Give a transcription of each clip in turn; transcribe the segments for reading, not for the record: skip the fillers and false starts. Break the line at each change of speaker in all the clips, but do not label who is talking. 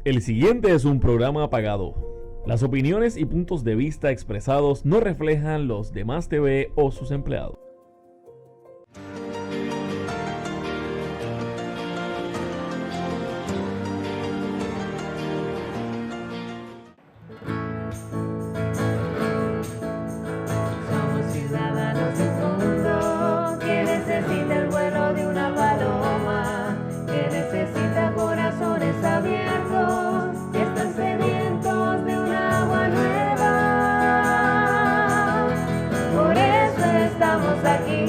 El siguiente es un programa pagado. Las opiniones y puntos de vista expresados no reflejan los de Más TV o sus empleados.
Somos ciudadanos del mundo, que necesita el vuelo de una paloma, que necesita corazones abiertos, que están sedientos de un agua nueva. Por eso estamos aquí,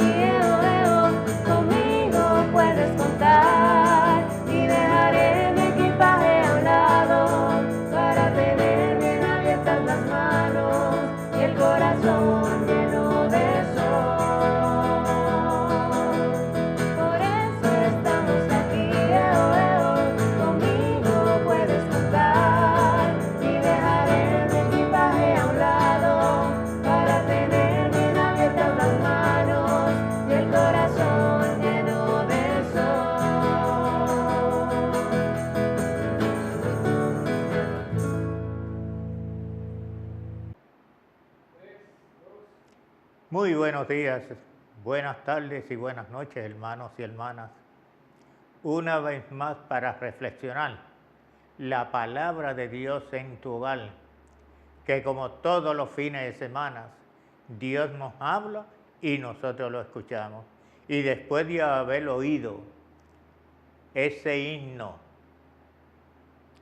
conmigo puedes contar y dejaré mi equipaje a un lado para tener bien abiertas las manos y el corazón lleno de sol. Por eso estamos aquí, conmigo puedes contar y dejaré mi equipaje a un lado para tener bien abiertas las manos y el corazón lleno de sol.
Muy buenos días, buenas tardes y buenas noches, hermanos y hermanas. Una vez más para reflexionar la palabra de Dios en tu hogar, que como todos los fines de semana, Dios nos habla y nosotros lo escuchamos. Y después de haber oído ese himno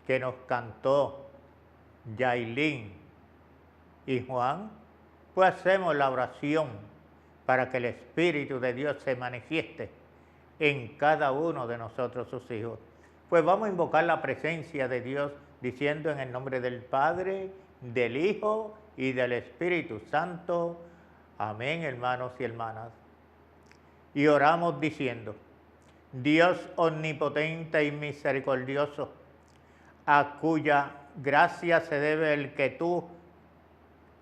que nos cantó Yailin y Juan, pues hacemos la oración para que el Espíritu de Dios se manifieste en cada uno de nosotros, sus hijos. Pues vamos a invocar la presencia de Dios diciendo en el nombre del Padre, del Hijo y del Espíritu Santo. Amén, hermanos y hermanas. Y oramos diciendo: Dios omnipotente y misericordioso, a cuya gracia se debe el que tú,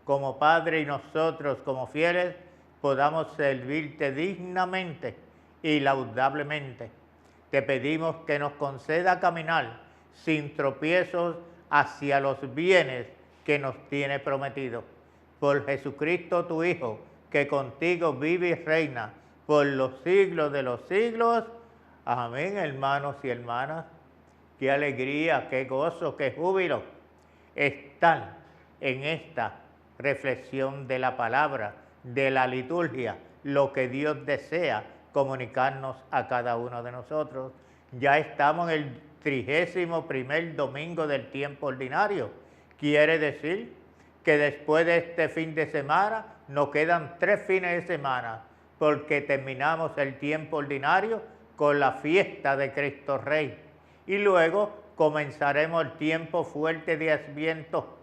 como Padre y nosotros como fieles, podamos servirte dignamente y laudablemente. Te pedimos que nos conceda caminar sin tropiezos hacia los bienes que nos tiene prometido. Por Jesucristo tu Hijo, que contigo vive y reina por los siglos de los siglos. Amén, hermanos y hermanas. Qué alegría, qué gozo, qué júbilo estar en esta reflexión de la palabra, de la liturgia, lo que Dios desea comunicarnos a cada uno de nosotros. Ya estamos en el 31º domingo del tiempo ordinario. Quiere decir que después de este fin de semana nos quedan 3 fines de semana, porque terminamos el tiempo ordinario con la fiesta de Cristo Rey. Y luego comenzaremos el tiempo fuerte de Adviento,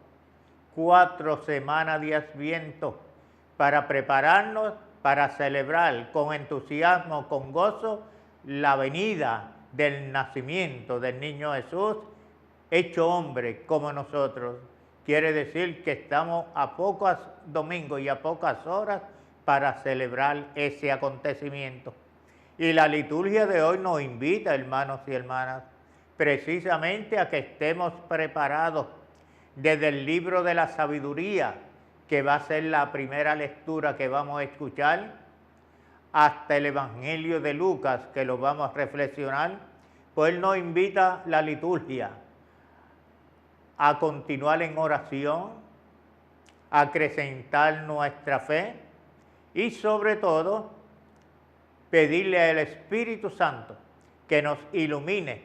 4 semanas de Adviento, para prepararnos para celebrar con entusiasmo, con gozo, la venida del nacimiento del niño Jesús, hecho hombre como nosotros. Quiere decir que estamos a pocos domingos y a pocas horas para celebrar ese acontecimiento. Y la liturgia de hoy nos invita, hermanos y hermanas, precisamente a que estemos preparados desde el libro de la sabiduría, que va a ser la primera lectura que vamos a escuchar, hasta el Evangelio de Lucas, que lo vamos a reflexionar. Pues Él nos invita la liturgia a continuar en oración, a acrecentar nuestra fe y sobre todo pedirle al Espíritu Santo que nos ilumine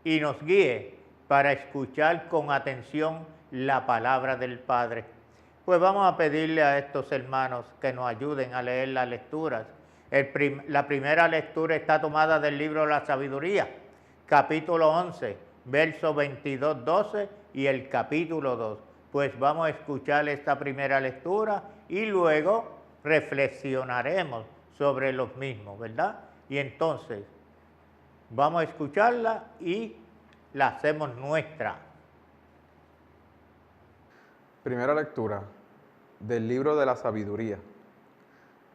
y nos guíe para escuchar con atención la palabra del Padre. Pues vamos a pedirle a estos hermanos que nos ayuden a leer las lecturas. La primera lectura está tomada del libro de la sabiduría, capítulo 11, versos 22, 12 y el capítulo 2. Pues vamos a escuchar esta primera lectura y luego reflexionaremos sobre los mismos, ¿verdad? Y entonces vamos a escucharla y la hacemos nuestra.
Primera lectura del libro de la sabiduría.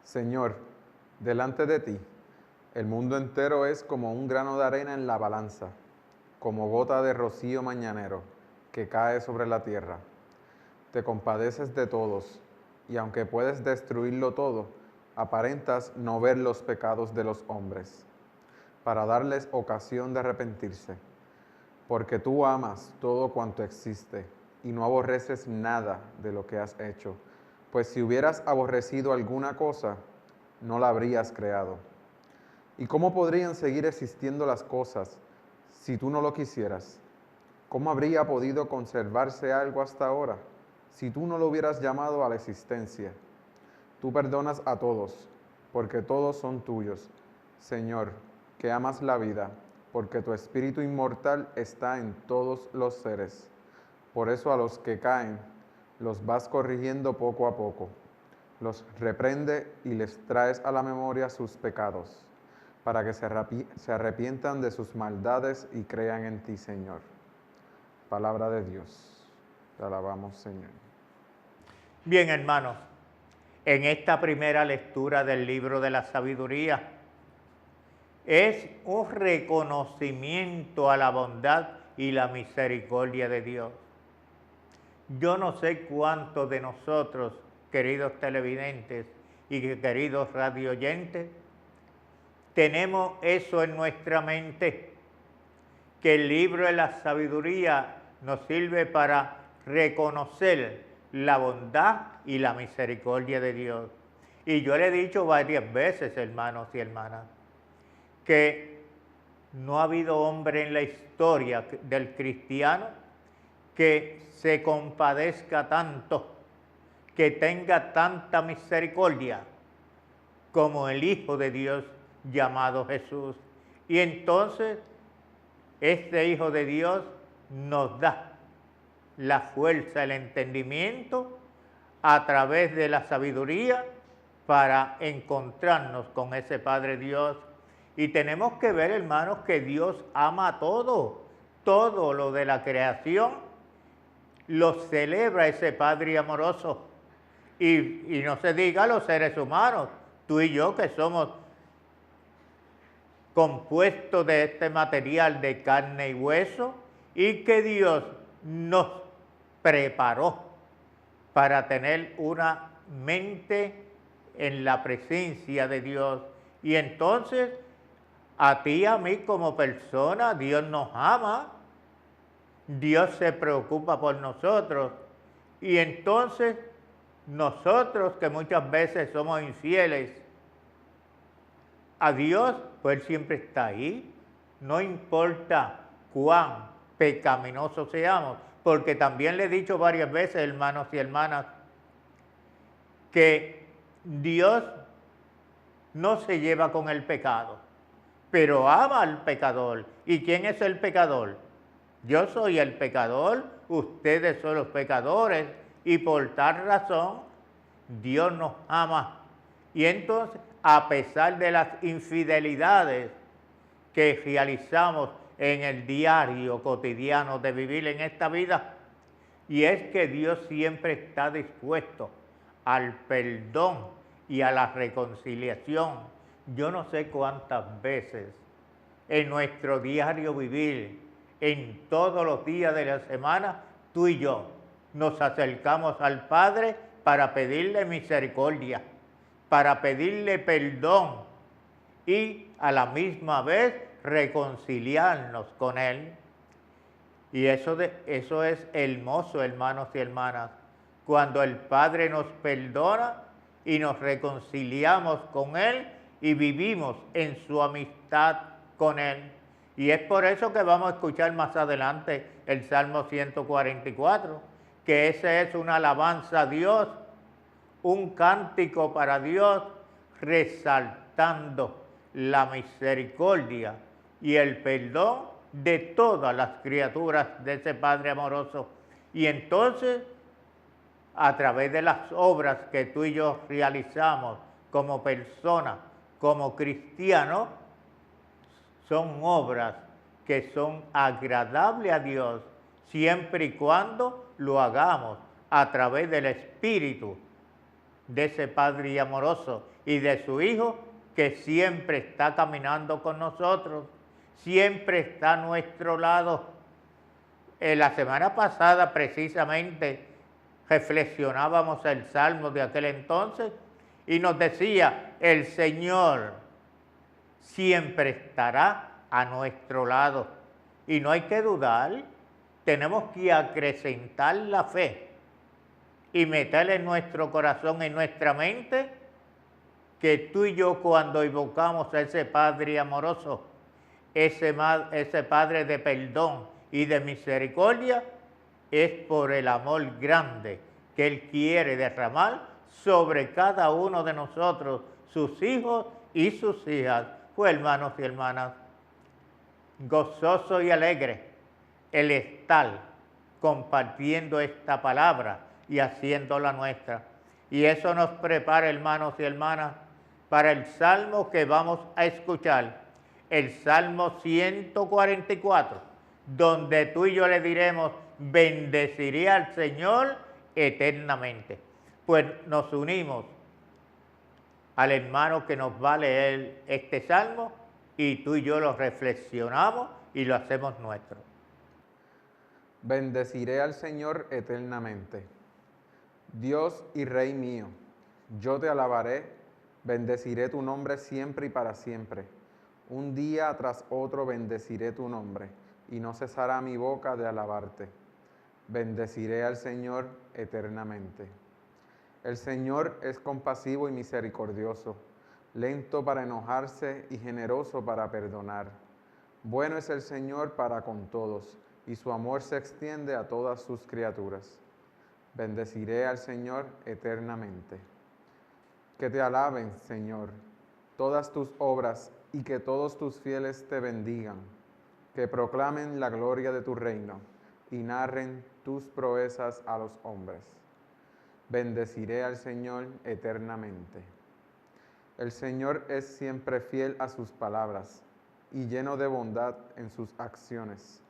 Señor, delante de ti, el mundo entero es como un grano de arena en la balanza. como gota de rocío mañanero que cae sobre la tierra. Te compadeces de todos, y aunque puedes destruirlo todo, aparentas no ver los pecados de los hombres, para darles ocasión de arrepentirse. Porque tú amas todo cuanto existe, y no aborreces nada de lo que has hecho, pues si hubieras aborrecido alguna cosa, no la habrías creado. ¿Y cómo podrían seguir existiendo las cosas si tú no lo quisieras? ¿Cómo habría podido conservarse algo hasta ahora si tú no lo hubieras llamado a la existencia? Tú perdonas a todos, porque todos son tuyos, Señor, que amas la vida, porque tu espíritu inmortal está en todos los seres. Por eso a los que caen, los vas corrigiendo poco a poco. Los reprende y les traes a la memoria sus pecados, para que se arrepientan de sus maldades y crean en ti, Señor. Palabra de Dios. Te alabamos, Señor.
Bien, hermanos, en esta primera lectura del libro de la sabiduría es un reconocimiento a la bondad y la misericordia de Dios. Yo no sé cuántos de nosotros, queridos televidentes y queridos radioyentes, tenemos eso en nuestra mente, que el libro de la sabiduría nos sirve para reconocer la bondad y la misericordia de Dios. Y yo le he dicho varias veces, hermanos y hermanas, que no ha habido hombre en la historia del cristiano que se compadezca tanto, que tenga tanta misericordia como el Hijo de Dios llamado Jesús. Y entonces este Hijo de Dios nos da la fuerza, el entendimiento a través de la sabiduría para encontrarnos con ese Padre Dios. Y tenemos que ver, hermanos, que Dios ama todo lo de la creación lo celebra ese Padre amoroso. Y no se diga los seres humanos, tú y yo que somos compuestos de este material de carne y hueso, y que Dios nos preparó para tener una mente en la presencia de Dios. Y entonces, a ti y a mí como persona, Dios nos ama, Dios se preocupa por nosotros. Y entonces, nosotros que muchas veces somos infieles a Dios, pues Él siempre está ahí, no importa cuán pecaminosos seamos, porque también le he dicho varias veces, hermanos y hermanas, que Dios no se lleva con el pecado, pero ama al pecador. ¿Y quién es el pecador? Yo soy el pecador, ustedes son los pecadores, y por tal razón Dios nos ama. Y entonces, a pesar de las infidelidades que realizamos en el diario cotidiano de vivir en esta vida, y es que Dios siempre está dispuesto al perdón y a la reconciliación. Yo no sé cuántas veces en nuestro diario vivir, en todos los días de la semana, tú y yo nos acercamos al Padre para pedirle misericordia, para pedirle perdón y a la misma vez reconciliarnos con Él. Y eso es hermoso, hermanos y hermanas, cuando el Padre nos perdona y nos reconciliamos con Él y vivimos en su amistad con Él. Y es por eso que vamos a escuchar más adelante el Salmo 144, que ese es una alabanza a Dios, un cántico para Dios, resaltando la misericordia y el perdón de todas las criaturas de ese Padre amoroso. Y entonces, a través de las obras que tú y yo realizamos como personas, como cristianos, son obras que son agradables a Dios, siempre y cuando lo hagamos a través del Espíritu de ese Padre amoroso y de su Hijo que siempre está caminando con nosotros, siempre está a nuestro lado. La semana pasada precisamente reflexionábamos el Salmo de aquel entonces y nos decía, el Señor siempre estará a nuestro lado. Y no hay que dudar, tenemos que acrecentar la fe y meter en nuestro corazón, en nuestra mente, que tú y yo cuando invocamos a ese Padre amoroso, ese Padre de perdón y de misericordia, es por el amor grande que Él quiere derramar sobre cada uno de nosotros, sus hijos y sus hijas. Pues hermanos y hermanas, gozoso y alegre el estar compartiendo esta palabra y haciéndola nuestra. Y eso nos prepara, hermanos y hermanas, para el Salmo que vamos a escuchar, el Salmo 144, donde tú y yo le diremos, bendeciré al Señor eternamente. Pues nos unimos al hermano que nos va a leer este Salmo y tú y yo lo reflexionamos y lo hacemos nuestro.
Bendeciré al Señor eternamente. Dios y Rey mío, yo te alabaré, bendeciré tu nombre siempre y para siempre. Un día tras otro bendeciré tu nombre, y no cesará mi boca de alabarte. Bendeciré al Señor eternamente. El Señor es compasivo y misericordioso, lento para enojarse y generoso para perdonar. Bueno es el Señor para con todos, y su amor se extiende a todas sus criaturas. Bendeciré al Señor eternamente. Que te alaben, Señor, todas tus obras, y que todos tus fieles te bendigan. Que proclamen la gloria de tu reino, y narren tus proezas a los hombres. Bendeciré al Señor eternamente. El Señor es siempre fiel a sus palabras, y lleno de bondad en sus acciones.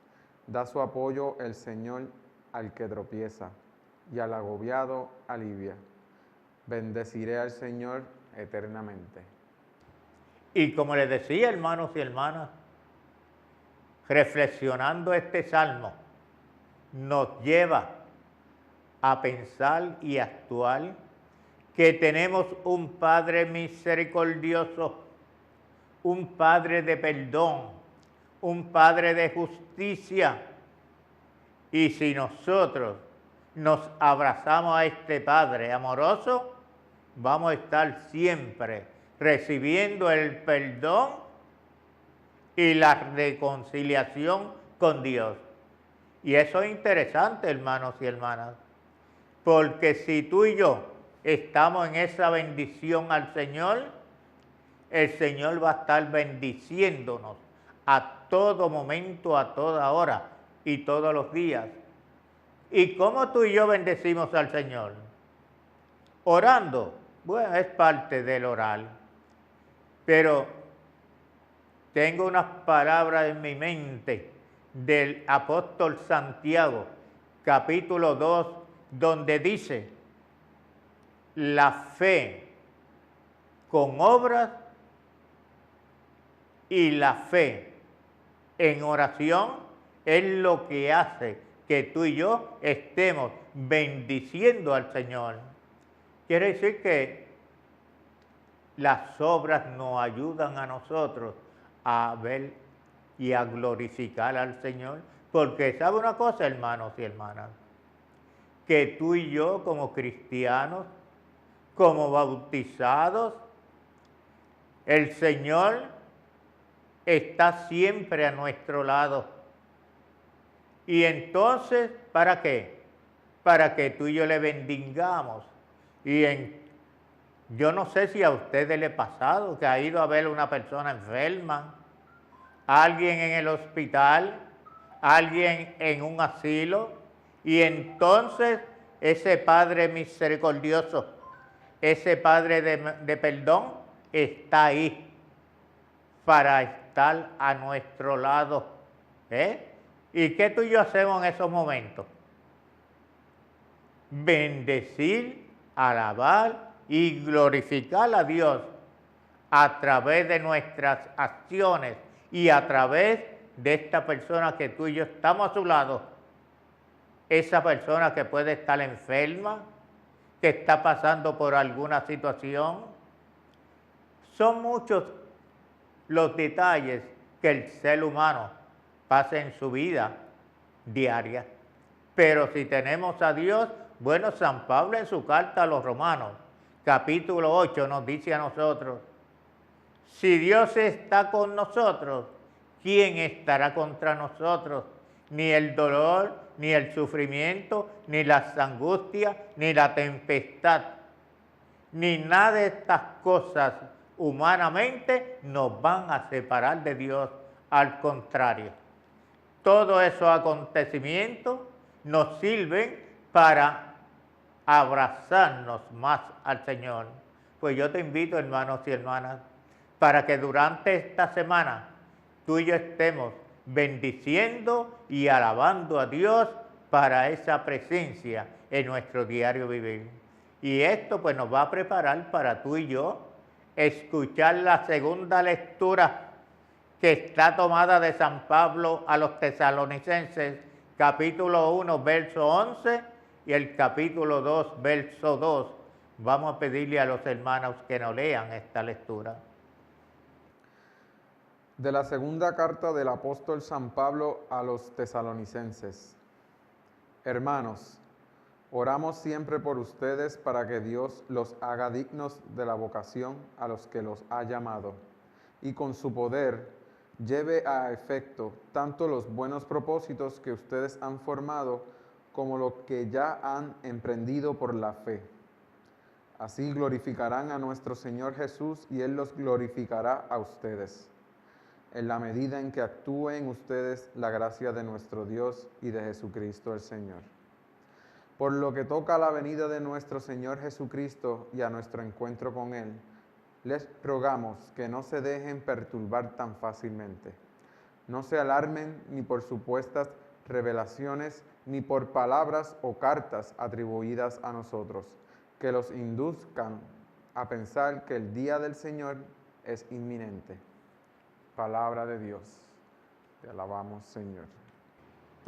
Da su apoyo el Señor al que tropieza, y al agobiado alivia. Bendeciré al Señor eternamente.
Y como les decía, hermanos y hermanas, reflexionando este Salmo, nos lleva a pensar y actuar que tenemos un Padre misericordioso, un Padre de perdón, un Padre de justicia. Y si nosotros nos abrazamos a este Padre amoroso, vamos a estar siempre recibiendo el perdón y la reconciliación con Dios. Y eso es interesante, hermanos y hermanas, porque si tú y yo estamos en esa bendición al Señor, el Señor va a estar bendiciéndonos a todo momento, a toda hora y todos los días. ¿Y cómo tú y yo bendecimos al Señor? Orando. Bueno, es parte del orar. Pero tengo unas palabras en mi mente del apóstol Santiago, capítulo 2, donde dice, la fe con obras y la fe en oración es lo que hace que tú y yo estemos bendiciendo al Señor. Quiere decir que las obras nos ayudan a nosotros a ver y a glorificar al Señor. Porque ¿sabe una cosa, hermanos y hermanas? Que tú y yo como cristianos, como bautizados, el Señor está siempre a nuestro lado. Y entonces, ¿para qué? Para que tú y yo le bendigamos. Yo no sé si a ustedes les ha pasado que ha ido a ver una persona enferma, alguien en el hospital, alguien en un asilo, y entonces ese Padre misericordioso, ese Padre de perdón, está ahí para estar a nuestro lado. ¿Y qué tú y yo hacemos en esos momentos? Bendecir, alabar y glorificar a Dios a través de nuestras acciones y a través de esta persona que tú y yo estamos a su lado, esa persona que puede estar enferma, que está pasando por alguna situación. Son muchos los detalles que el ser humano pasa en su vida diaria. Pero si tenemos a Dios, bueno, San Pablo en su carta a los Romanos, capítulo 8, nos dice a nosotros, si Dios está con nosotros, ¿quién estará contra nosotros? Ni el dolor, ni el sufrimiento, ni las angustias, ni la tempestad, ni nada de estas cosas humanamente nos van a separar de Dios. Al contrario, todos esos acontecimientos nos sirven para abrazarnos más al Señor. Pues yo te invito, hermanos y hermanas, para que durante esta semana tú y yo estemos bendiciendo y alabando a Dios para esa presencia en nuestro diario vivir. Y esto pues nos va a preparar para tú y yo escuchar la segunda lectura que está tomada de San Pablo a los Tesalonicenses, capítulo 1, verso 11 y el capítulo 2, verso 2. Vamos a pedirle a los hermanos que nos lean esta lectura.
De la segunda carta del apóstol San Pablo a los Tesalonicenses. Hermanos, oramos siempre por ustedes para que Dios los haga dignos de la vocación a los que los ha llamado, y con su poder lleve a efecto tanto los buenos propósitos que ustedes han formado como los que ya han emprendido por la fe. Así glorificarán a nuestro Señor Jesús y Él los glorificará a ustedes, en la medida en que actúe en ustedes la gracia de nuestro Dios y de Jesucristo el Señor. Por lo que toca a la venida de nuestro Señor Jesucristo y a nuestro encuentro con Él, les rogamos que no se dejen perturbar tan fácilmente. No se alarmen ni por supuestas revelaciones, ni por palabras o cartas atribuidas a nosotros, que los induzcan a pensar que el día del Señor es inminente. Palabra de Dios. Te alabamos, Señor.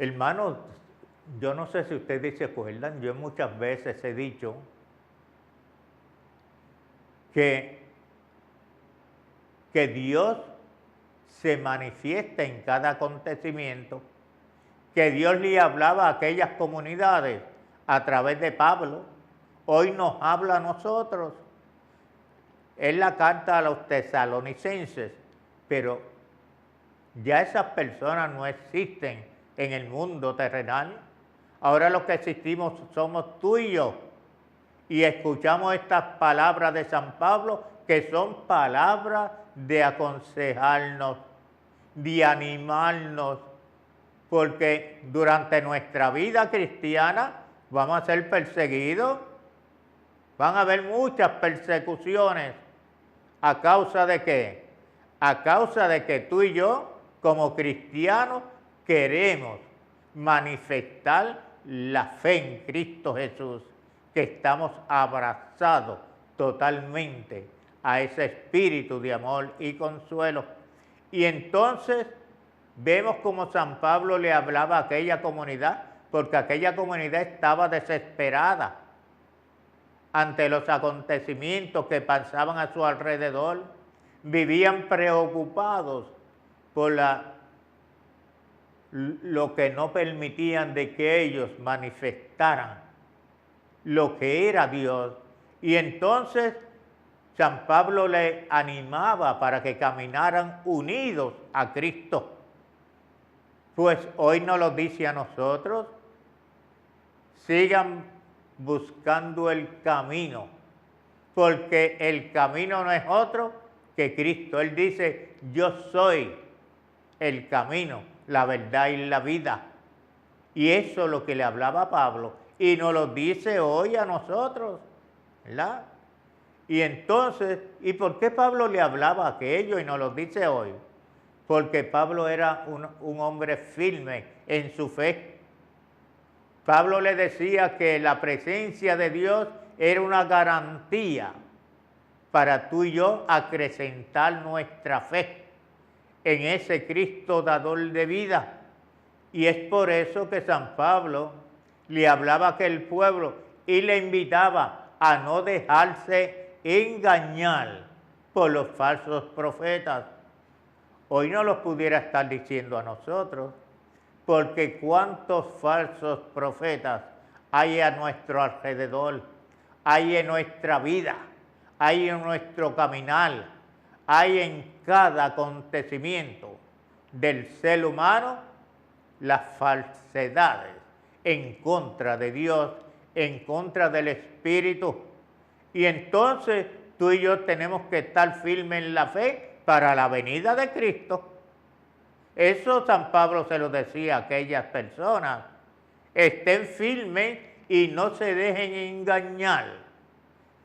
Hermanos, yo no sé si ustedes se acuerdan, yo muchas veces he dicho que Dios se manifiesta en cada acontecimiento, que Dios le hablaba a aquellas comunidades a través de Pablo, hoy nos habla a nosotros. Es la carta a los tesalonicenses, pero ya esas personas no existen en el mundo terrenal. Ahora los que existimos somos tú y yo, y escuchamos estas palabras de San Pablo, que son palabras de aconsejarnos, de animarnos, porque durante nuestra vida cristiana vamos a ser perseguidos, van a haber muchas persecuciones. ¿A causa de qué? A causa de que tú y yo, como cristianos, queremos manifestar la fe en Cristo Jesús, que estamos abrazados totalmente a ese espíritu de amor y consuelo. Y entonces vemos como San Pablo le hablaba a aquella comunidad, porque aquella comunidad estaba desesperada ante los acontecimientos que pasaban a su alrededor. Vivían preocupados por lo que no permitían de que ellos manifestaran lo que era Dios. Y entonces San Pablo le animaba para que caminaran unidos a Cristo. Pues hoy nos lo dice a nosotros: sigan buscando el camino, porque el camino no es otro que Cristo. Él dice: yo soy el camino, la verdad y la vida. Y eso es lo que le hablaba a Pablo, y nos lo dice hoy a nosotros, ¿verdad? Y entonces, ¿y por qué Pablo le hablaba aquello y nos lo dice hoy? Porque Pablo era un hombre firme en su fe. Pablo le decía que la presencia de Dios era una garantía para tú y yo acrecentar nuestra fe. en ese Cristo dador de vida. Y es por eso que San Pablo le hablaba a aquel pueblo y le invitaba a no dejarse engañar por los falsos profetas. Hoy no los pudiera estar diciendo a nosotros, porque cuántos falsos profetas hay a nuestro alrededor, hay en nuestra vida, hay en nuestro caminar, hay en cada acontecimiento del ser humano las falsedades en contra de Dios, en contra del Espíritu. Y entonces tú y yo tenemos que estar firmes en la fe para la venida de Cristo. Eso San Pablo se lo decía a aquellas personas. Estén firmes y no se dejen engañar,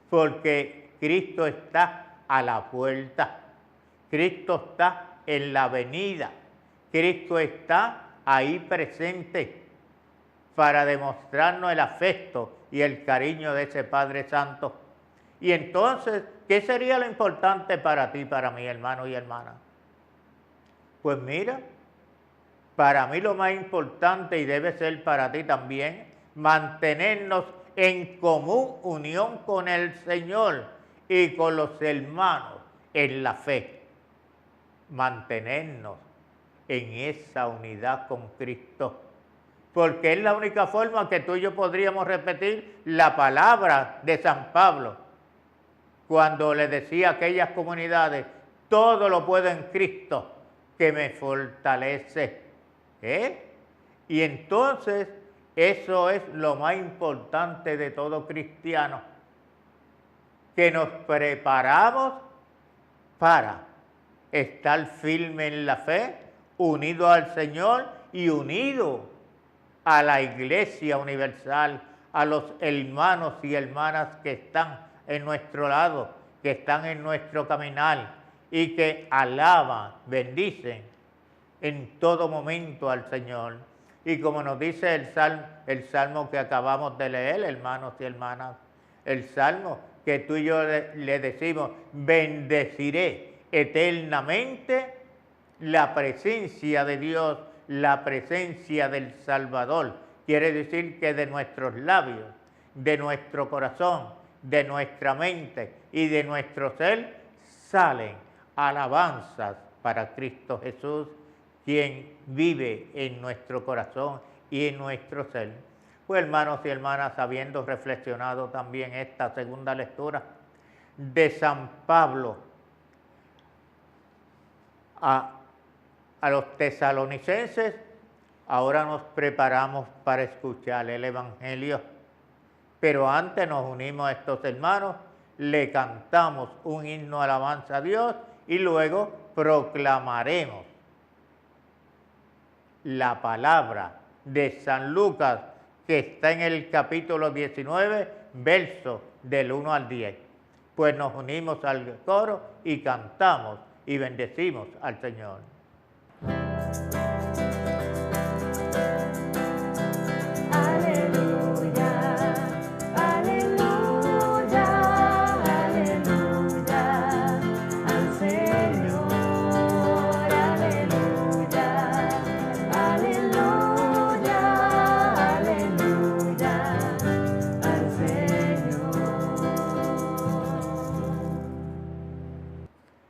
porque Cristo está a la puerta. Cristo está en la venida. Cristo está ahí presente para demostrarnos el afecto y el cariño de ese Padre Santo. Y entonces, ¿qué sería lo importante para ti, para mí, hermano y hermana? Pues mira, para mí lo más importante, y debe ser para ti también, mantenernos en común unión con el Señor y con los hermanos en la fe. Mantenernos en esa unidad con Cristo, porque es la única forma que tú y yo podríamos repetir la palabra de San Pablo, cuando le decía a aquellas comunidades, todo lo puedo en Cristo que me fortalece. Y entonces eso es lo más importante de todo cristiano, que nos preparamos para estar firmes en la fe, unidos al Señor y unidos a la Iglesia Universal, a los hermanos y hermanas que están en nuestro lado, que están en nuestro caminar y que alaban, bendicen en todo momento al Señor. Y como nos dice el salmo que acabamos de leer, hermanos y hermanas, el salmo que tú y yo le decimos, bendeciré eternamente la presencia de Dios, la presencia del Salvador. Quiere decir que de nuestros labios, de nuestro corazón, de nuestra mente y de nuestro ser salen alabanzas para Cristo Jesús, quien vive en nuestro corazón y en nuestro ser. Pues hermanos y hermanas, habiendo reflexionado también esta segunda lectura de San Pablo a los tesalonicenses, ahora nos preparamos para escuchar el Evangelio. Pero antes nos unimos a estos hermanos, le cantamos un himno de alabanza a Dios y luego proclamaremos la palabra de San Lucas, que está en el capítulo 19, versos del 1 al 10. Pues nos unimos al coro y cantamos y bendecimos al Señor.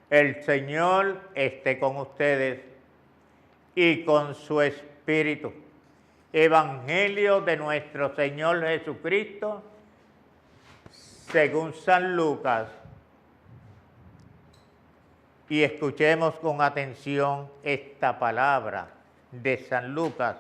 El Señor esté con ustedes y con su Espíritu. Evangelio de nuestro Señor Jesucristo según San Lucas. Y escuchemos con atención esta palabra de San Lucas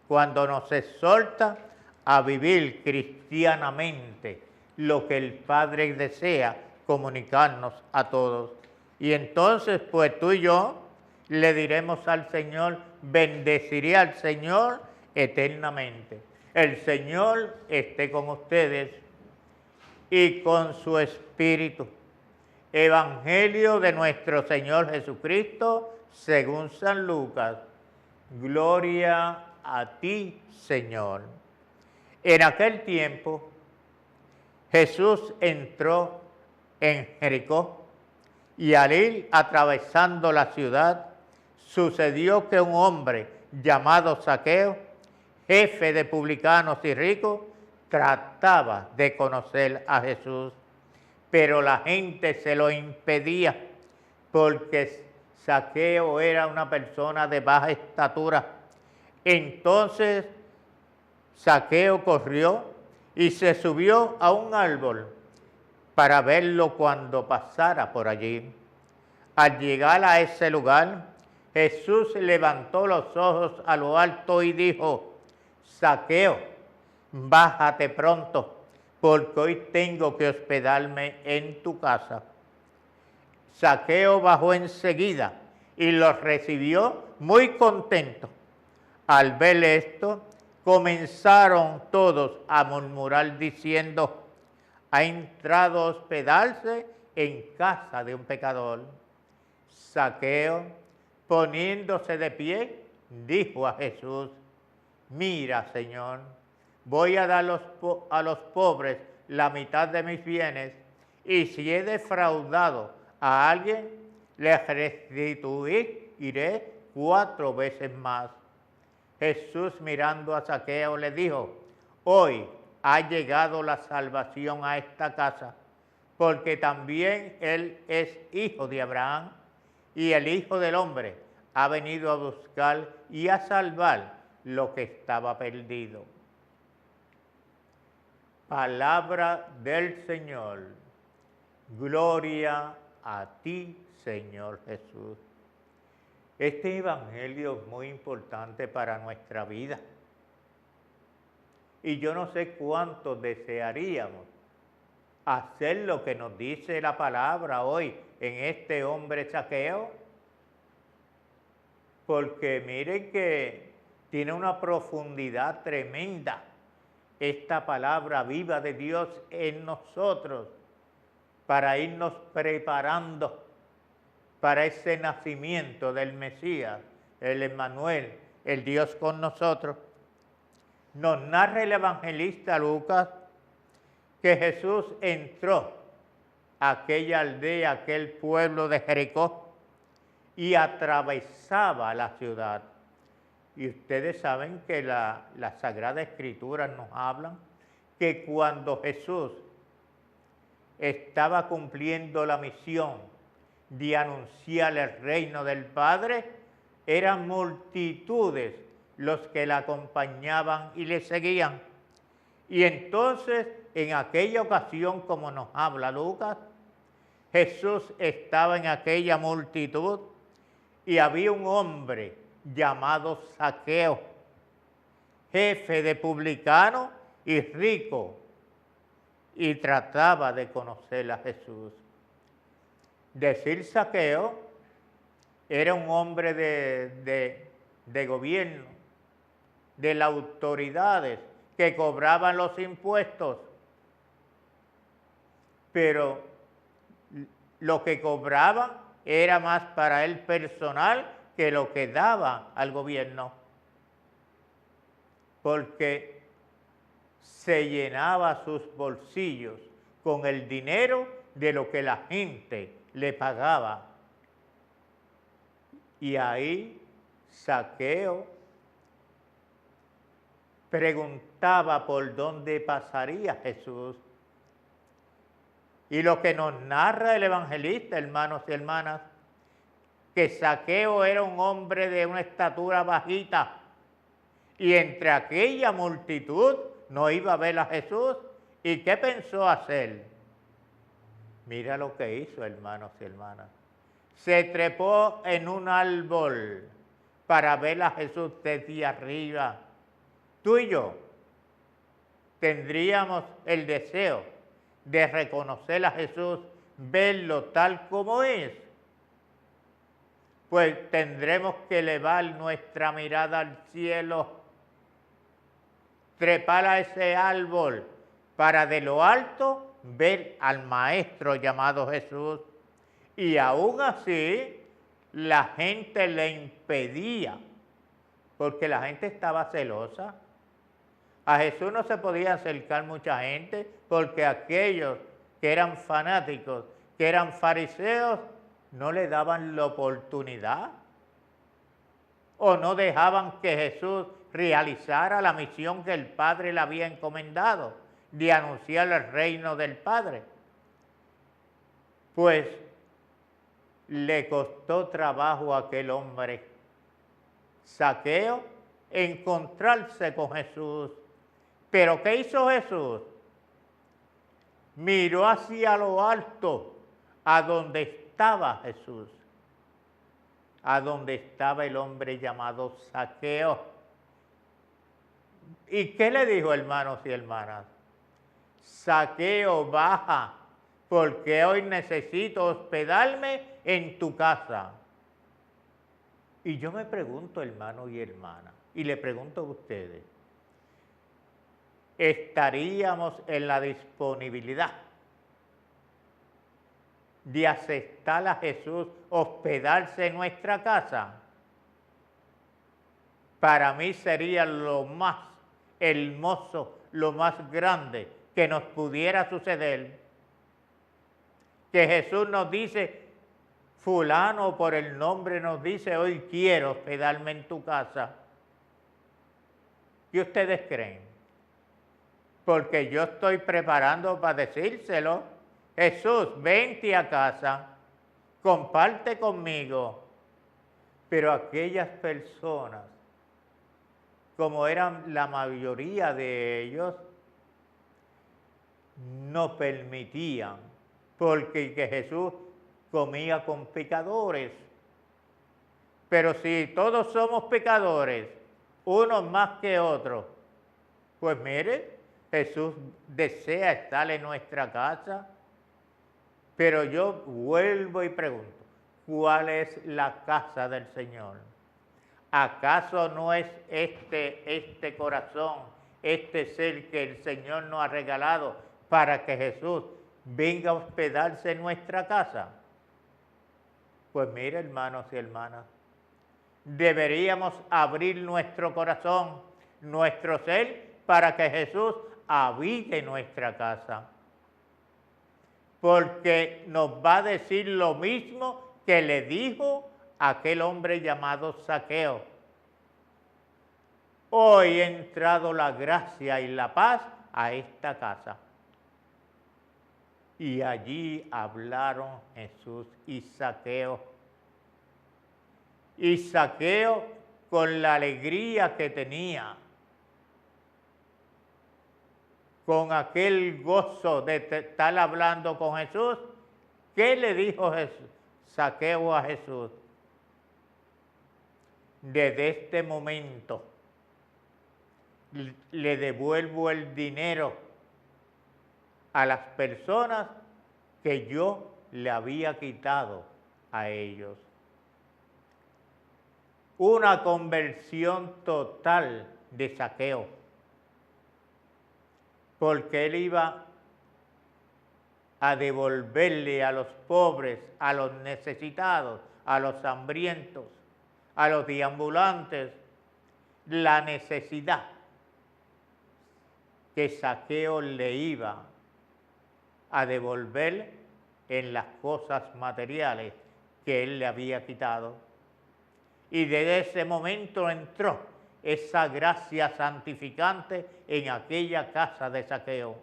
cuando nos exhorta a vivir cristianamente lo que el Padre desea comunicarnos a todos. Y entonces, pues tú y yo le diremos al Señor, bendeciré al Señor eternamente. El Señor esté con ustedes y con su Espíritu. Evangelio de nuestro Señor Jesucristo según San Lucas. Gloria a ti, Señor. En aquel tiempo, Jesús entró en Jericó. Y al ir atravesando la ciudad, sucedió que un hombre llamado Zaqueo, jefe de publicanos y ricos, trataba de conocer a Jesús, pero la gente se lo impedía porque Zaqueo era una persona de baja estatura. Entonces Zaqueo corrió y se subió a un árbol para verlo cuando pasara por allí. Al llegar a ese lugar, Jesús levantó los ojos a lo alto y dijo: Zaqueo, bájate pronto, porque hoy tengo que hospedarme en tu casa. Zaqueo bajó enseguida y los recibió muy contento. Al ver esto, comenzaron todos a murmurar diciendo: ha entrado a hospedarse en casa de un pecador. Zaqueo, poniéndose de pie, dijo a Jesús: mira, Señor, voy a dar a los pobres la mitad de mis bienes, y si he defraudado a alguien, le restituiré 4 veces más. Jesús, mirando a Zaqueo, le dijo: hoy ha llegado la salvación a esta casa, porque también él es hijo de Abraham, y el Hijo del Hombre ha venido a buscar y a salvar lo que estaba perdido. Palabra del Señor. Gloria a ti, Señor Jesús. Este evangelio es muy importante para nuestra vida. Y yo no sé cuánto desearíamos hacer lo que nos dice la palabra hoy en este hombre Zaqueo. Porque miren que tiene una profundidad tremenda esta palabra viva de Dios en nosotros, para irnos preparando para ese nacimiento del Mesías, el Emmanuel, el Dios con nosotros. Nos narra el evangelista Lucas que Jesús entró a aquella aldea, aquel pueblo de Jericó, y atravesaba la ciudad. Y ustedes saben que las Sagradas Escrituras nos hablan que cuando Jesús estaba cumpliendo la misión de anunciar el reino del Padre, eran multitudes los que la acompañaban y le seguían. Y entonces, en aquella ocasión, como nos habla Lucas, Jesús estaba en aquella multitud y había un hombre llamado Zaqueo, jefe de publicanos y rico, y trataba de conocer a Jesús. Decir Zaqueo era un hombre de gobierno, de las autoridades que cobraban los impuestos, pero lo que cobraban era más para él personal que lo que daba al gobierno, porque se llenaba sus bolsillos con el dinero de lo que la gente le pagaba. Y ahí Zaqueo preguntaba por dónde pasaría Jesús. Y lo que nos narra el evangelista, hermanos y hermanas, que Zaqueo era un hombre de una estatura bajita, y entre aquella multitud no iba a ver a Jesús. ¿Y qué pensó hacer? Mira lo que hizo, hermanos y hermanas. Se trepó en un árbol para ver a Jesús desde arriba. Tú y yo tendríamos el deseo de reconocer a Jesús, verlo tal como es. Pues tendremos que elevar nuestra mirada al cielo, trepar a ese árbol para de lo alto ver al Maestro llamado Jesús. Y aún así la gente le impedía, porque la gente estaba celosa. A Jesús no se podía acercar mucha gente, porque aquellos que eran fanáticos, que eran fariseos, no le daban la oportunidad. o no dejaban que Jesús realizara la misión que el Padre le había encomendado, de anunciar el reino del Padre. Pues le costó trabajo a aquel hombre, Zaqueo, encontrarse con Jesús. Pero ¿qué hizo Jesús? Miró hacia lo alto, a donde estaba Jesús, a donde estaba el hombre llamado Zaqueo. ¿Y qué le dijo, hermanos y hermanas? Zaqueo, baja, porque hoy necesito hospedarme en tu casa. Y yo me pregunto, hermanos y hermanas, y le pregunto a ustedes, ¿estaríamos en la disponibilidad de aceptar a Jesús hospedarse en nuestra casa? Para mí sería lo más hermoso, lo más grande que nos pudiera suceder. Que Jesús nos dice, fulano por el nombre nos dice, hoy quiero hospedarme en tu casa. ¿Qué ustedes creen? Porque yo estoy preparando para decírselo. Jesús, vente a casa, comparte conmigo. Pero aquellas personas, como eran la mayoría de ellos, no permitían, porque que Jesús comía con pecadores. Pero si todos somos pecadores, unos más que otros, pues mire, Jesús desea estar en nuestra casa. Pero yo vuelvo y pregunto, ¿cuál es la casa del Señor? ¿Acaso no es este corazón, este ser que el Señor nos ha regalado para que Jesús venga a hospedarse en nuestra casa? Pues mire, hermanos y hermanas, deberíamos abrir nuestro corazón, nuestro ser, para que Jesús habite en nuestra casa. Porque nos va a decir lo mismo que le dijo a aquel hombre llamado Zaqueo. Hoy ha entrado la gracia y la paz a esta casa. Y allí hablaron Jesús y Zaqueo. Y Zaqueo, con la alegría que tenía, con aquel gozo de estar hablando con Jesús, ¿qué le dijo Zaqueo a Jesús? Desde este momento le devuelvo el dinero a las personas que yo le había quitado a ellos. Una conversión total de Zaqueo, porque él iba a devolverle a los pobres, a los necesitados, a los hambrientos, a los deambulantes, la necesidad que Zaqueo le iba a devolver en las cosas materiales que él le había quitado. Y desde ese momento entró esa gracia santificante en aquella casa de Zaqueo.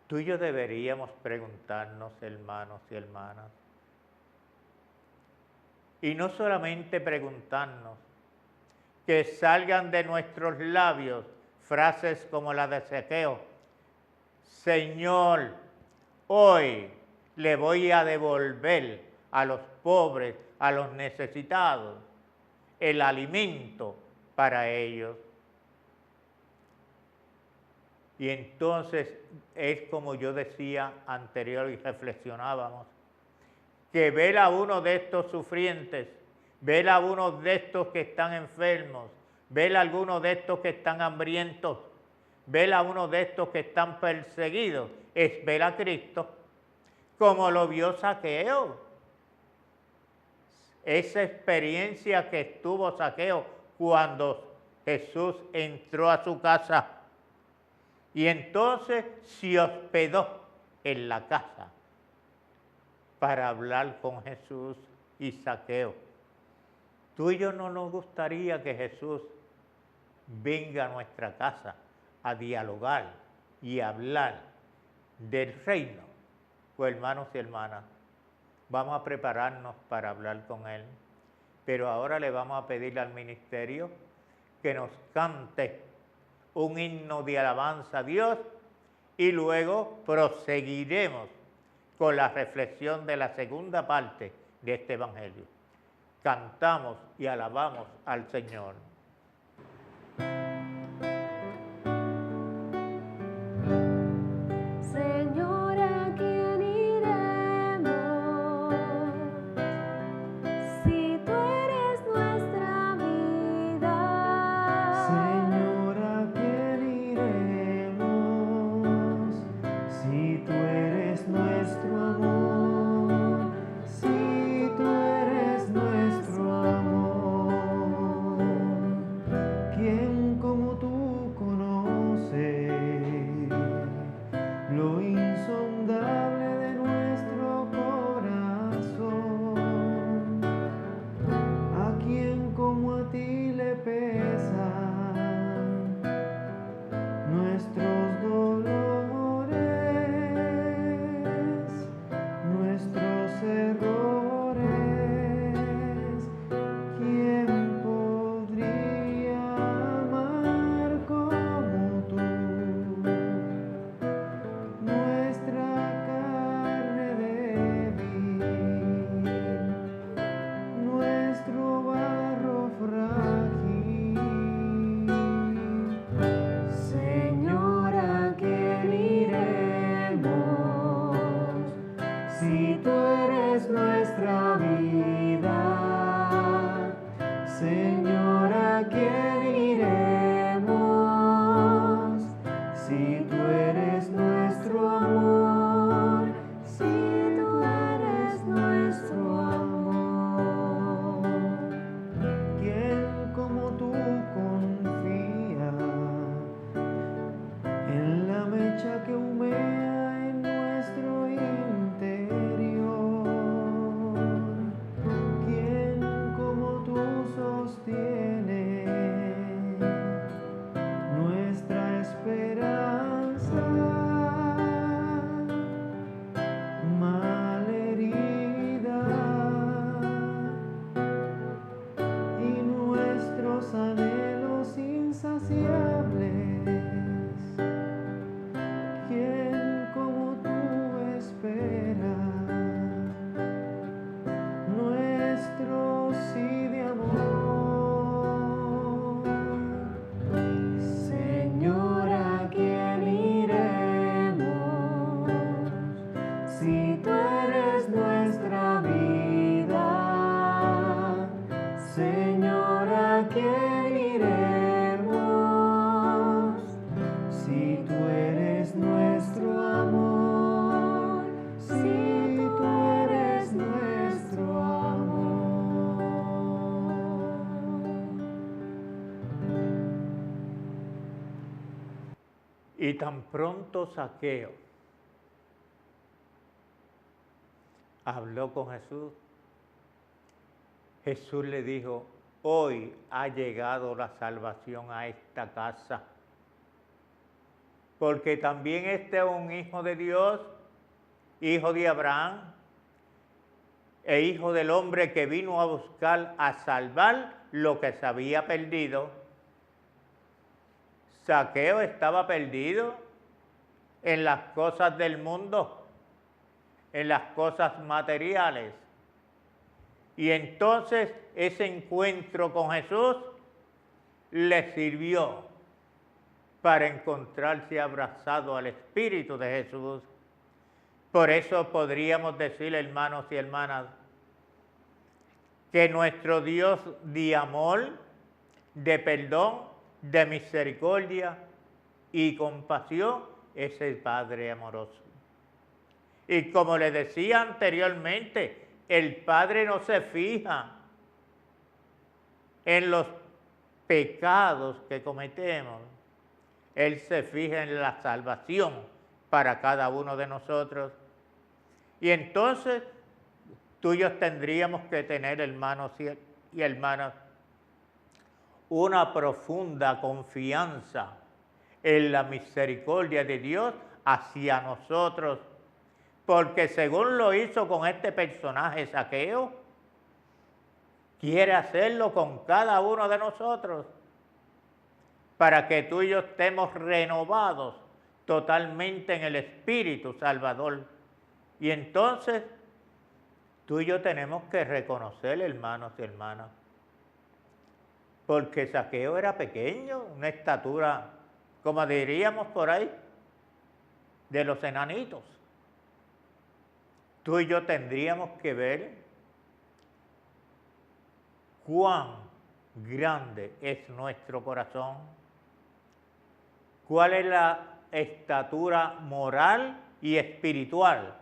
Tú y yo deberíamos preguntarnos, hermanos y hermanas, y no solamente preguntarnos, que salgan de nuestros labios frases como la de Zaqueo: Señor, hoy le voy a devolver a los pobres, a los necesitados, el alimento para ellos. Y entonces es como yo decía anterior y reflexionábamos, que ver a uno de estos sufrientes, ver a uno de estos que están enfermos, ver a algunos de estos que están hambrientos, ver a uno de estos que están perseguidos, es ver a Cristo como lo vio Zaqueo. Esa experiencia que tuvo Zaqueo cuando Jesús entró a su casa y entonces se hospedó en la casa para hablar con Jesús y Zaqueo. Tú y yo no nos gustaría que Jesús venga a nuestra casa a dialogar y hablar del reino. Pues hermanos y hermanas, vamos a prepararnos para hablar con Él. Pero ahora le vamos a pedir al ministerio que nos cante un himno de alabanza a Dios y luego proseguiremos con la reflexión de la segunda parte de este evangelio. Cantamos y alabamos al Señor.
Señor, ¿a quién iremos? Si tú eres nuestra vida.
Señor, ¿a quién iremos? Si tú eres nuestro amor, si tú eres nuestro amor, ¿quién como tú conoce lo insondable de nuestro corazón? ¿A quién como a ti le pesan nuestros dolores, nuestros errores? ¿Quién podría amar como tú? Nuestra carne débil, nuestro barro frágil. Señor, ¿a quién iremos? Si tú eres nuestra vida. Señor, ¿a quién iremos? Si tú eres nuestro amor, si tú eres nuestro amor, ¿quién como tú confía en la mecha que humea en nuestro interior? ¿Quién como tú sostiene nuestra esperanza malherida y nuestros anhelos insaciables? ¿Quién como tú espera nuestro sí de amor? Señor, ¿a quién iremos? Si tú eres nuestra vida. Señor, ¿a quién iremos? Si tú eres nuestro amor, si tú eres nuestro amor.
Y tan pronto Zaqueo habló con Jesús, Jesús le dijo: hoy ha llegado la salvación a esta casa, porque también este es un hijo de Dios, hijo de Abraham, e hijo del hombre que vino a buscar, a salvar lo que se había perdido. Zaqueo estaba perdido en las cosas del mundo, en las cosas materiales. Y entonces ese encuentro con Jesús le sirvió para encontrarse abrazado al Espíritu de Jesús. Por eso podríamos decir, hermanos y hermanas, que nuestro Dios de amor, de perdón, de misericordia y compasión es el Padre amoroso. Y como le decía anteriormente, el Padre no se fija en los pecados que cometemos. Él se fija en la salvación para cada uno de nosotros. Y entonces tú y yo tendríamos que tener, hermanos y hermanas, una profunda confianza en la misericordia de Dios hacia nosotros, porque según lo hizo con este personaje Zaqueo, quiere hacerlo con cada uno de nosotros, para que tú y yo estemos renovados totalmente en el Espíritu Salvador. Y entonces, tú y yo tenemos que reconocer, hermanos y hermanas, porque Zaqueo era pequeño, una estatura, como diríamos por ahí, de los enanitos. Tú y yo tendríamos que ver cuán grande es nuestro corazón, cuál es la estatura moral y espiritual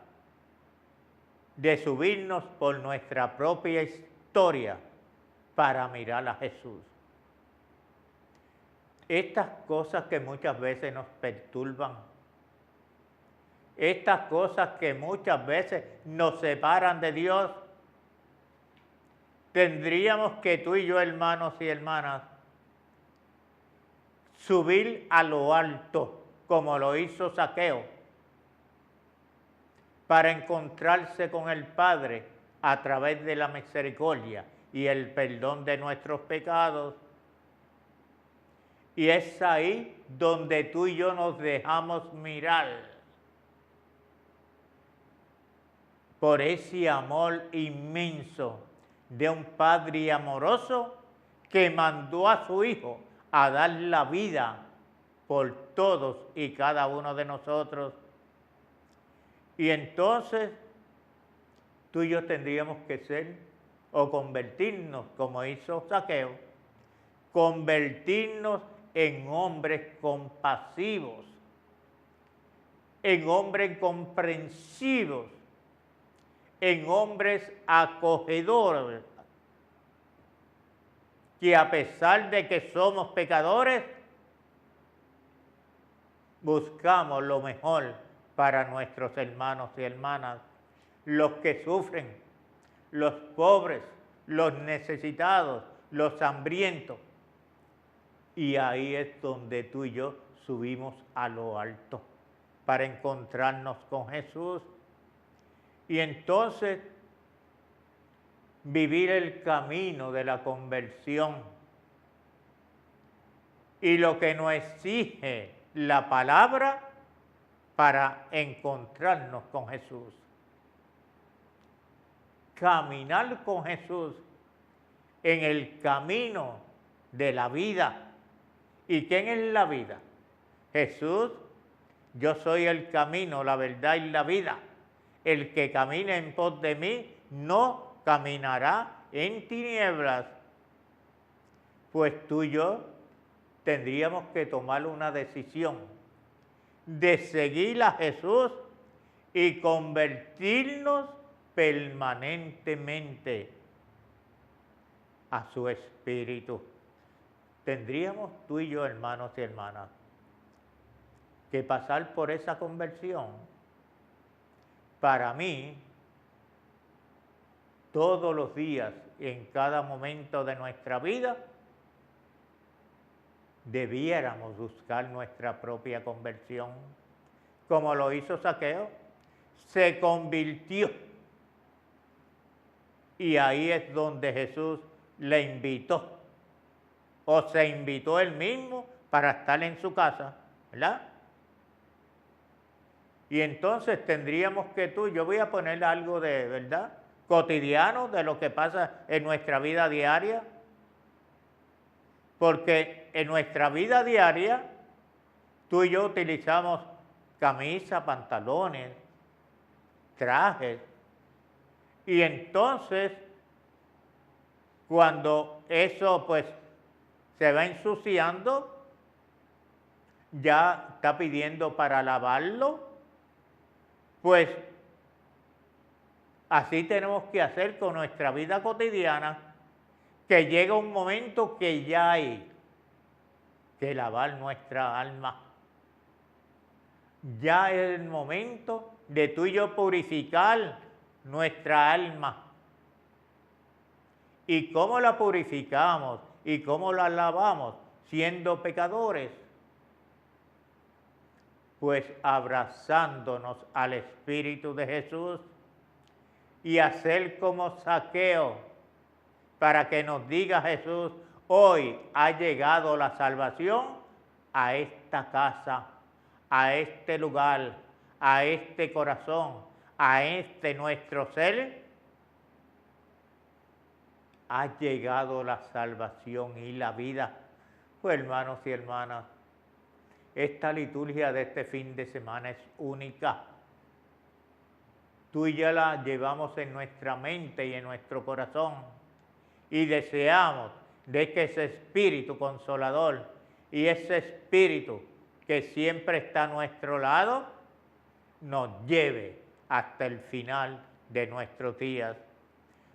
de subirnos por nuestra propia historia para mirar a Jesús. Estas cosas que muchas veces nos perturban, estas cosas que muchas veces nos separan de Dios, tendríamos que tú y yo, hermanos y hermanas, subir a lo alto, como lo hizo Zaqueo, para encontrarse con el Padre a través de la misericordia y el perdón de nuestros pecados. Y es ahí donde tú y yo nos dejamos mirar por ese amor inmenso de un Padre amoroso que mandó a su Hijo a dar la vida por todos y cada uno de nosotros. Y entonces tú y yo tendríamos que ser o convertirnos, como hizo Zaqueo, convertirnos en hombres compasivos, en hombres comprensivos, en hombres acogedores, que a pesar de que somos pecadores, buscamos lo mejor para nuestros hermanos y hermanas, los que sufren, los pobres, los necesitados, los hambrientos. Y ahí es donde tú y yo subimos a lo alto para encontrarnos con Jesús. Y entonces vivir el camino de la conversión y lo que nos exige la palabra para encontrarnos con Jesús. Caminar con Jesús en el camino de la vida. ¿Y quién es la vida? Jesús, yo soy el camino, la verdad y la vida. El que camine en pos de mí no caminará en tinieblas. Pues tú y yo tendríamos que tomar una decisión de seguir a Jesús y convertirnos permanentemente a su Espíritu. Tendríamos tú y yo, hermanos y hermanas, que pasar por esa conversión. Para mí, todos los días, en cada momento de nuestra vida, debiéramos buscar nuestra propia conversión, como lo hizo Zaqueo. Se convirtió. Y ahí es donde Jesús le invitó, o se invitó él mismo para estar en su casa, ¿verdad? Y entonces tendríamos que yo voy a poner algo de, ¿verdad?, cotidiano de lo que pasa en nuestra vida diaria, porque en nuestra vida diaria tú y yo utilizamos camisa, pantalones, trajes, y entonces cuando eso pues se va ensuciando, ya está pidiendo para lavarlo, pues así tenemos que hacer con nuestra vida cotidiana, que llega un momento que ya hay que lavar nuestra alma. Ya es el momento de tú y yo purificar nuestra alma ¿Y cómo la purificamos? ¿Y cómo la lavamos siendo pecadores? Pues abrazándonos al Espíritu de Jesús y hacer como Zaqueo, para que nos diga Jesús, hoy ha llegado la salvación a esta casa, a este lugar, a este corazón, a este nuestro ser. Ha llegado la salvación y la vida. Pues hermanos y hermanas, esta liturgia de este fin de semana es única. Tú y yo la llevamos en nuestra mente y en nuestro corazón y deseamos de que ese Espíritu Consolador y ese Espíritu que siempre está a nuestro lado nos lleve hasta el final de nuestros días.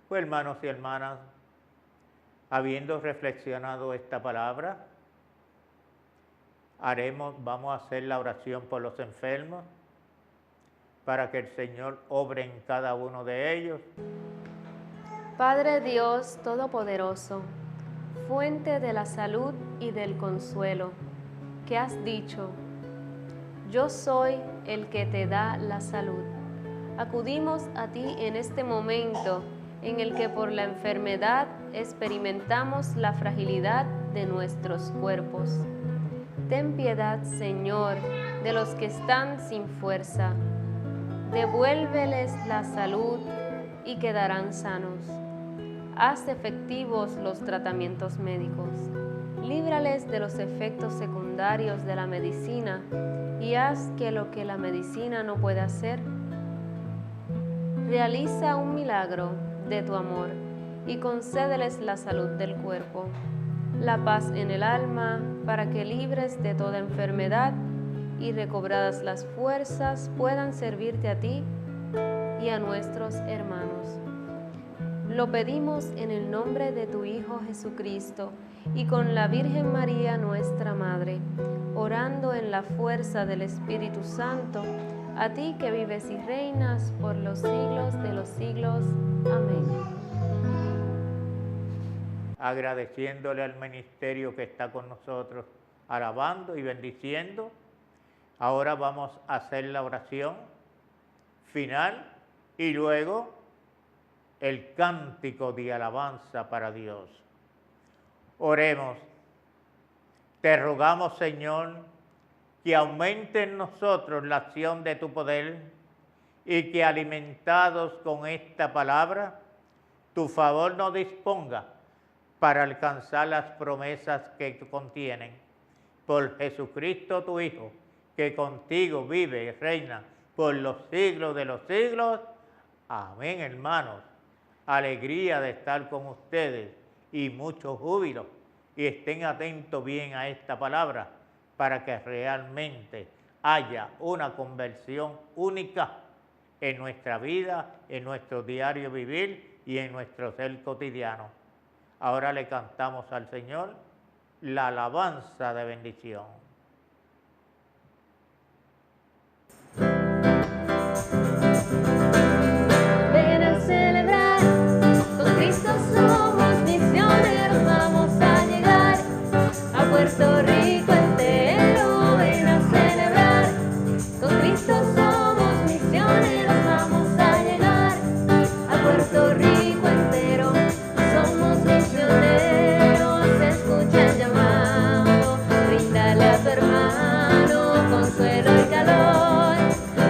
Pues hermanos y hermanas, habiendo reflexionado esta palabra, vamos a hacer la oración por los enfermos, para que el Señor obre en cada uno de ellos.
Padre Dios Todopoderoso, fuente de la salud y del consuelo, que has dicho, yo soy el que te da la salud. Acudimos a ti en este momento en el que por la enfermedad experimentamos la fragilidad de nuestros cuerpos. Ten piedad, Señor, de los que están sin fuerza. Devuélveles la salud y quedarán sanos. Haz efectivos los tratamientos médicos. Líbrales de los efectos secundarios de la medicina y haz que lo que la medicina no puede hacer, realiza un milagro de tu amor y concédeles la salud del cuerpo, la paz en el alma, para que libres de toda enfermedad y recobradas las fuerzas puedan servirte a ti y a nuestros hermanos. Lo pedimos en el nombre de tu Hijo Jesucristo y con la Virgen María nuestra Madre, orando en la fuerza del Espíritu Santo, a ti que vives y reinas por los siglos de los siglos. Amén.
Agradeciéndole al ministerio que está con nosotros, alabando y bendiciendo. Ahora vamos a hacer la oración final y luego el cántico de alabanza para Dios. Oremos. Te rogamos, Señor, que aumente en nosotros la acción de tu poder y que alimentados con esta palabra, tu favor nos disponga para alcanzar las promesas que contienen. Por Jesucristo tu Hijo, que contigo vive y reina por los siglos de los siglos. Amén, hermanos. Alegría de estar con ustedes y mucho júbilo. Y estén atentos bien a esta palabra para que realmente haya una conversión única en nuestra vida, en nuestro diario vivir y en nuestro ser cotidiano. Ahora le cantamos al Señor la alabanza de bendición.
Ven a celebrar, con Cristo somos misioneros, vamos a llegar a Puerto Rico entero. Ven a celebrar, con Cristo somos misioneros, vamos a llegar a Puerto Rico entero. Somos misioneros, escucha el llamado, bríndale a tu hermano consuelo y calor.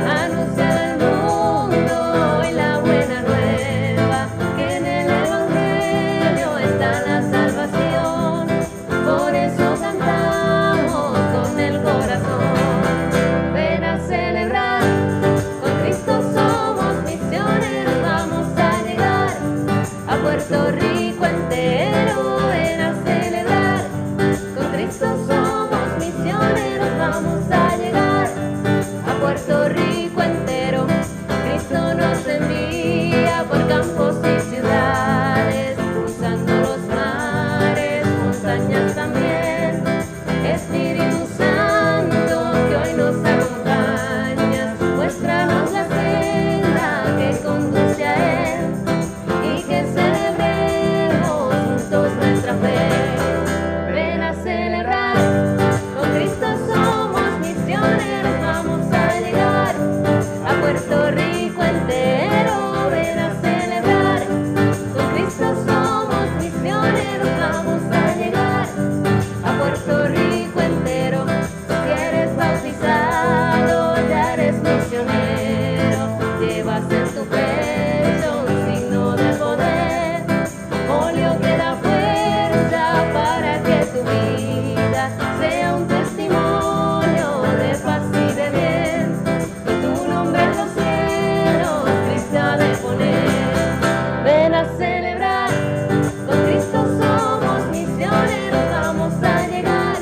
Anuncia al mundo hoy la buena nueva, que en el Evangelio está la salvación. Por eso cantamos con el corazón. Ven a celebrar, con Cristo somos misioneros, vamos a llegar a Puerto Rico entero. Ven a celebrar, con Cristo somos misioneros, vamos a llegar a Puerto Rico entero. Cristo nos envía por campos y ciudades, cruzando los mares, montañas también. Espíritu Santo, que hoy nos acompañas, muéstranos la senda que conduce a Él y que celebremos sea un testimonio de paz y de bien, y tu nombre en los cielos Cristo ha de poner. Ven a celebrar, con Cristo somos misioneros, vamos a llegar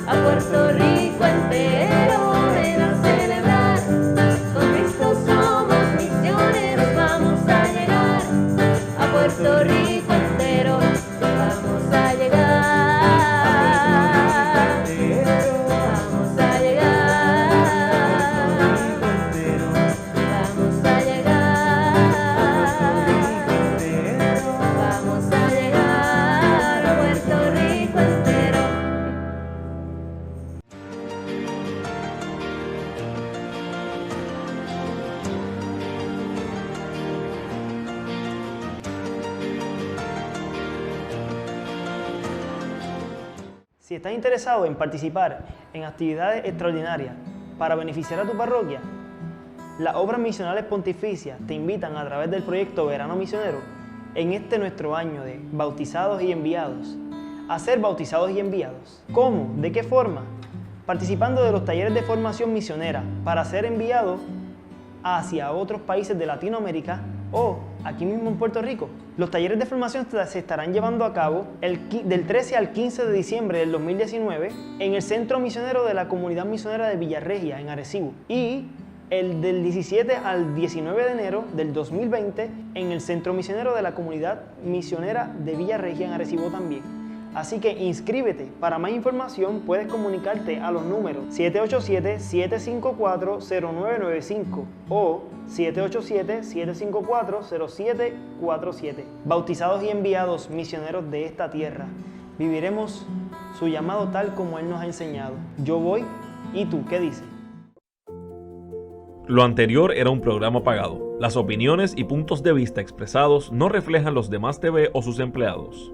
a Puerto Rico entero. Ven a celebrar, con Cristo somos misioneros, vamos a llegar a Puerto Rico entero. Vamos a llegar, vamos a llegar, vamos a llegar, vamos a llegar a Puerto Rico entero.
Si estás interesado en participar en actividades extraordinarias para beneficiar a tu parroquia, las obras misionales pontificias te invitan a través del proyecto Verano Misionero, en este nuestro año de bautizados y enviados, a ser bautizados y enviados. ¿Cómo? ¿De qué forma? Participando de los talleres de formación misionera para ser enviado hacia otros países de Latinoamérica o aquí mismo en Puerto Rico. Los talleres de formación se estarán llevando a cabo del 13 al 15 de diciembre del 2019 en el Centro Misionero de la Comunidad Misionera de Villarregia, en Arecibo, y el del 17 al 19 de enero del 2020 en el Centro Misionero de la Comunidad Misionera de Villarregia, en Arecibo también. Así que inscríbete. Para más información puedes comunicarte a los números 787-754-0995 o 787-754-0747. Bautizados y enviados, misioneros de esta tierra, viviremos su llamado tal como Él nos ha enseñado. Yo voy, ¿y tú qué dices?
Lo anterior era un programa pagado. Las opiniones y puntos de vista expresados no reflejan los demás TV o sus empleados.